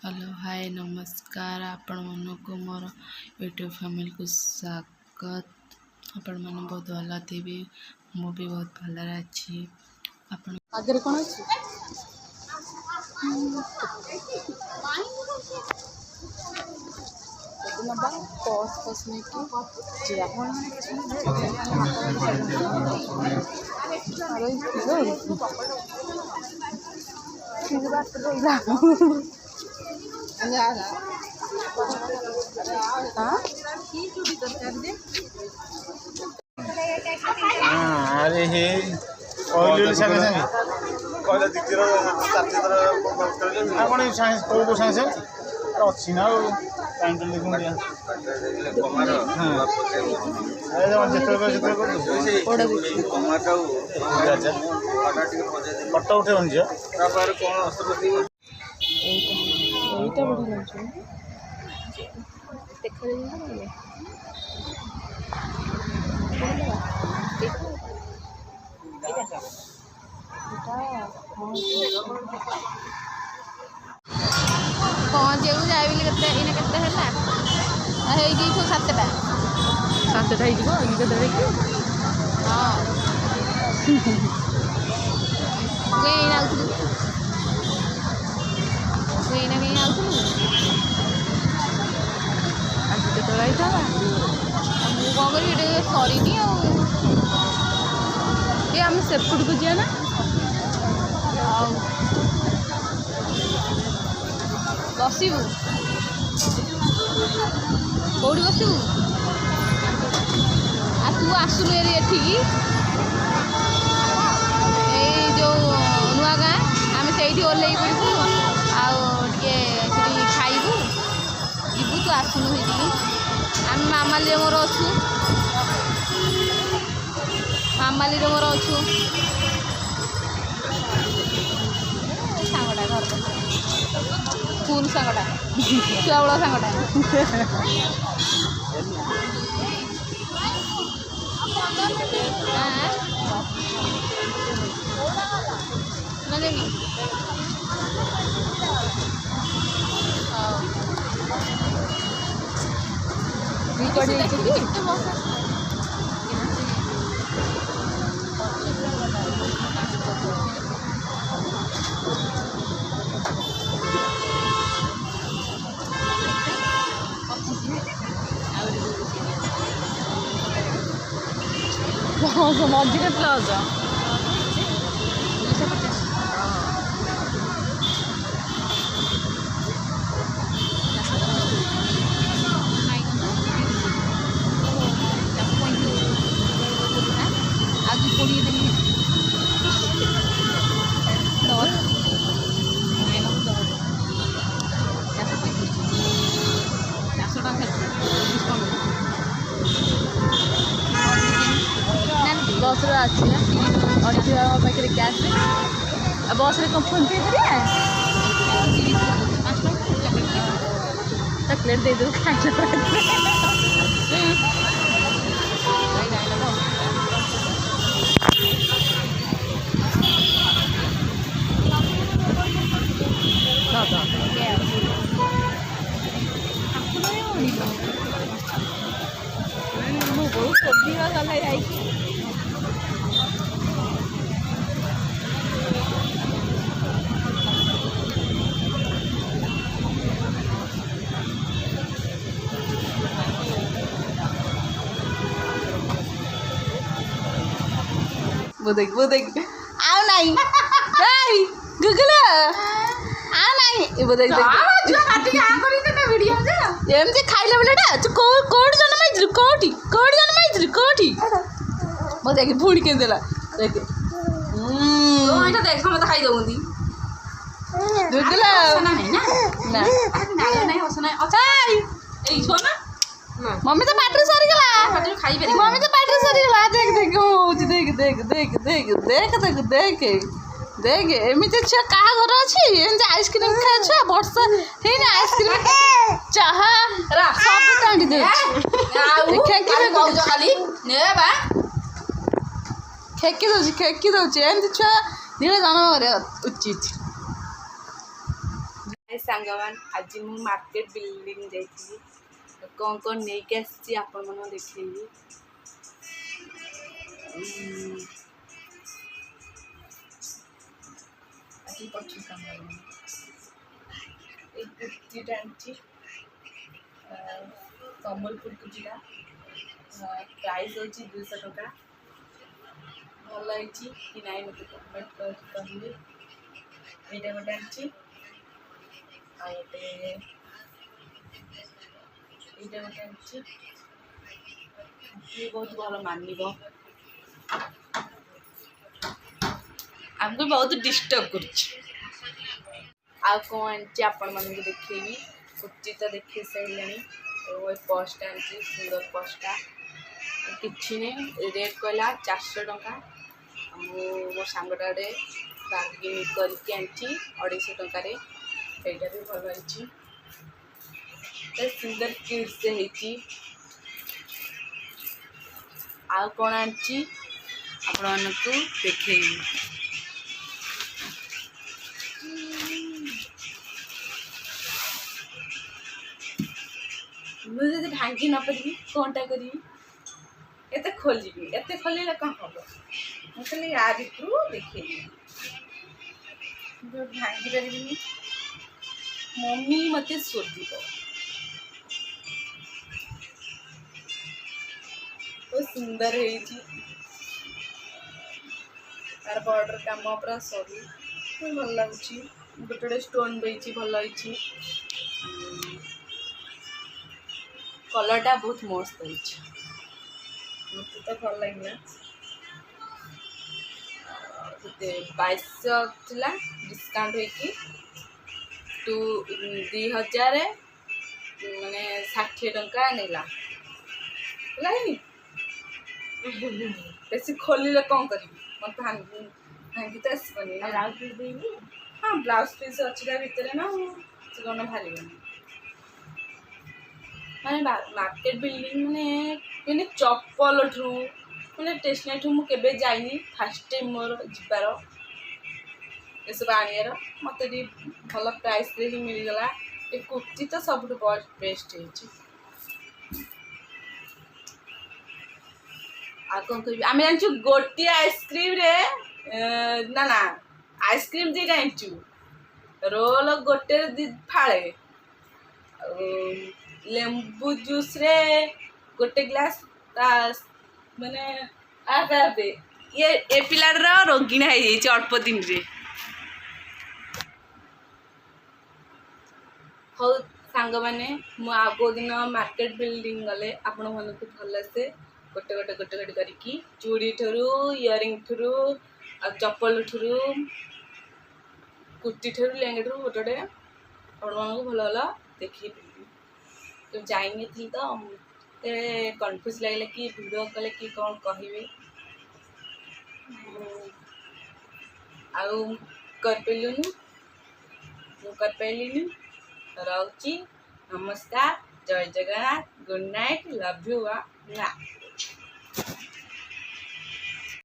Hello hi नमस्कार आपण मानक मोर यूट्यूब फैमिली को स्वागत। आपण मैंने बहुत भल थी मु भी बहुत भल अच्छी आपण आगे कौन अच्छी पस नहीं अरे हे कहली सागे सागे कहले दिदीर ଆପଣ ସାଇନ୍ସ କେଉଁ କେଉଁ ସାଇନ୍ସ ଅଛି ନା ଆଉ ଟାଇମ୍ ଟେବୁଲ୍ ଦେଖୁନ ଯେତେବେଳେ ଫଟୋ ଉଠେଇବନି ଝିଅ এইটা বড় লাগছে দেখা যাবে पहुँचे जाए इने केते हैला हेई दी तो 7टा हां कहीं आउथु आज तो आई था मु कौन करी ये सॉरी नहीं ये हम सेपट को जिया ना बसबू कौटी बसबू आ तू आसुनु एठिकी जो नुआ गाँ आम से ओल्ल पड़ू आगे खाइबू जीवु तू आसुनु आम मामाली मोर अच्छु मामाली मोर अच्छु सांगटा घर स्कूल सांगटा छुआ बड़ सांगटा मझी के प्लाजा आज 20 दिन बस अच्छी ना पाखे कैश बस कौन फोन पे करिए चॉकलेट दे दो वो देख आओ नहीं गूगल आओ नहीं वो देख एमती खाइले बेलेटा तू कोड जन्म कोटी कोटी वो देख पुणी के देला देख एटा देख मत खाई दउंदी गूगल ना नहीं हसना अच्छा ए छो ना मम्मी तो बैटरी सरी गला पाटी खाई बेरी मम्मी तो बैटरी सरी गला देख देख एमती छुआ क्या घर अच्छी एमती आइसक्रीम खाए छुआ वर्षा है आइसक्रीम चाहा सब टाँगी दे खाली ने बा खेकी दौर एमती छुआ धीरे जन्म कर उचित सांगवान आज मु मार्केट बिल्डिंग जाइए कौन कौन नहीं के आसी आपण मन देखिए आज पछु सांगवान एक कुर्तीटा आनी सम्बलपुर कुर्तीटा प्राइस हो 200 टका भल कि ना मत कमेंट कहले ये गोटे आनी गोटे ये गोटे आनी बहुत भल मान आमको बहुत डिस्टर्ब कर कौन आनी आपण मान देखी कुर्ती तो देखी सारे पर्सटा आनी सुंदर पर्सटा किसी नहीं रेट कहला 400 टका मो सांगटारे बार्गेनिंग करके आनी 250 टकर ସେଇଟା भी भल ହେଇଛି सुंदर क्यूट से ହେଇଛି ଆଉ କ'ଣ ଆଣିଛି ଆପଣମାନଙ୍କୁ ଦେଖେଇବି ମୁଁ ଯଦି ଭାଙ୍ଗି ନ ପାରିବି କ'ଣଟା କରିବି ଏତେ ଖୋଲିବି ଏତେ ଖୋଲିଲେ କ'ଣ ହବ ମୁଁ ଖାଲି ୟା ଭିତରୁ ଦେଖେଇବି ଭାଙ୍ଗି ପାରିବିନି मम्मी मत शोधिब बहुत सुंदर है तार बॉर्डर काम पूरा सरी भल लगुच गोटे गोटे स्टोन देती भल कलरटा बहुत मस्त मत तो भल लगे 2200 डिस्काउंट होगी 2000 माने 60 टंका नेला बेसी खोलिले कौन करी मत भांगी तो आसबनी ब्लाउज पीस देनी हाँ ब्लाउज पीस अच्छी भितर ना से कौन भारी माने मार्केट बिल्डिंग माने चप्पल ठू माने स्टेशनरी ठू मुझे जाइनी फास्ट टाइम मोर जीवार ये सब आनियार मत भल प्राइस ही मिलगला ये कुर्ती तो सब बेस्ट है कौन कह आम जानचु गोटे आइसक्रीम रे ना ना आइसक्रीम दीटा आनचु रोल गोटे फाड़े लेंबू जूस रे गोटे ग्लास माने ये पिलार रोगिणा हो अल्प दिन रे हाँ सांग मैंने आगो दिन मार्केट बिल्डिंग गले आपण मन को भल से गोटे गोटे गोटे गोटे करके चूड़ी ठरू इयरिंग ठरू चप्पल ठरू कुर्ती ठरू लेंगे ठरू गोटे गोटे आपण मन को भल भल देखी तो जाइनी थी तो कन्फ्यूज लगे कि वीडियो कले कि कौन कहे कर पाइलिनी रहुची नमस्कार जय Jagannath good night love you.